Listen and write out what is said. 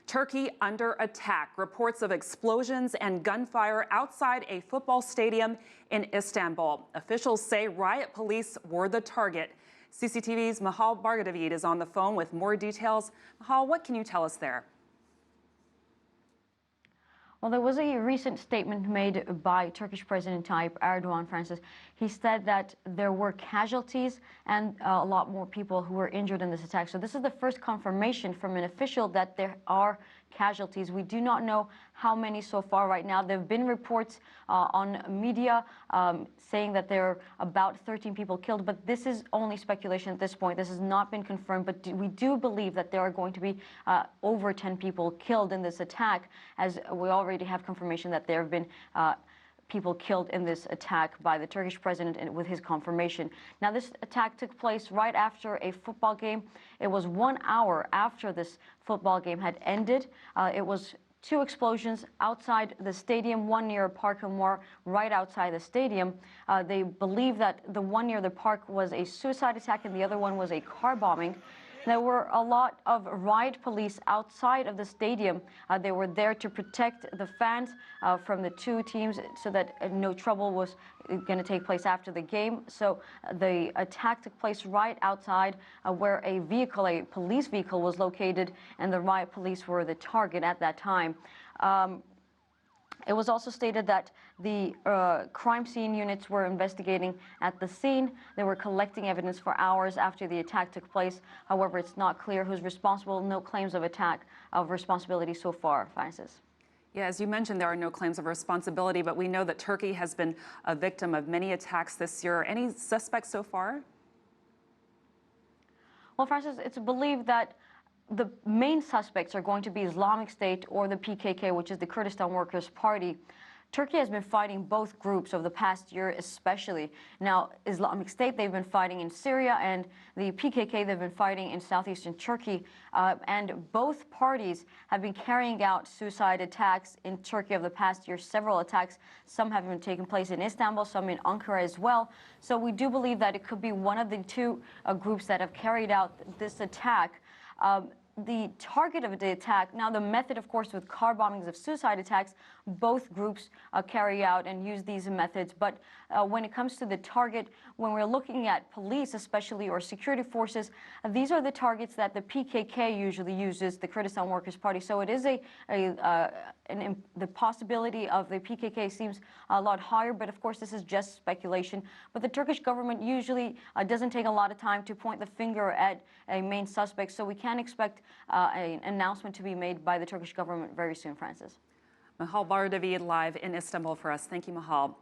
Turkey under attack. Reports of explosions and gunfire outside a football stadium in Istanbul. Officials say riot police were the target. CCTV's Mahal Bargadavid is on the phone with more details. Mahal, what can you tell us there? Well, there was a recent statement made by Turkish President Tayyip Erdogan, Francis. He said that there were casualties and a lot more people who were injured in this attack. So this is the first confirmation from an official that there are casualties. We do not know how many so far right now. There have been reports on media saying that there are about 13 people killed, but this is only speculation at this point. This has not been confirmed, but we do believe that there are going to be over 10 people killed in this attack, as we already have confirmation that there have been people killed in this attack by the Turkish president and with his confirmation. Now, this attack took place right after a football game. It was 1 hour after this football game had ended. It was two explosions outside the stadium, one near Park Omar, right outside the stadium. They believe that the one near the park was a suicide attack and the other one was a car bombing. There were a lot of riot police outside of the stadium. They were there to protect the fans from the two teams so that no trouble was going to take place after the game. So the attack took place right outside where a police vehicle was located, and the riot police were the target at that time. It was also stated that the crime scene units were investigating at the scene. They were collecting evidence for hours after the attack took place. However, it's not clear who's responsible. No claims of responsibility so far, Francis. Yeah, as you mentioned, there are no claims of responsibility, but we know that Turkey has been a victim of many attacks this year. Any suspects so far? Well, Francis, it's believed that the main suspects are going to be Islamic State or the PKK, which is the Kurdistan Workers' Party. Turkey has been fighting both groups over the past year especially. Now, Islamic State, they've been fighting in Syria, and the PKK, they've been fighting in southeastern Turkey. And both parties have been carrying out suicide attacks in Turkey over the past year, several attacks. Some have been taking place in Istanbul, some in Ankara as well. So we do believe that it could be one of the two groups that have carried out this attack. The target of the attack, now the method, of course, with car bombings of suicide attacks, both groups carry out and use these methods. But when it comes to the target, when we're looking at police especially or security forces, these are the targets that the PKK usually uses, the Kurdistan Workers' Party. So it is the possibility of the PKK seems a lot higher, but of course this is just speculation. But the Turkish government usually doesn't take a lot of time to point the finger at a main suspect, so we can expect an announcement to be made by the Turkish government very soon, Francis. Mahal Bargadavid live in Istanbul for us. Thank you, Mahal.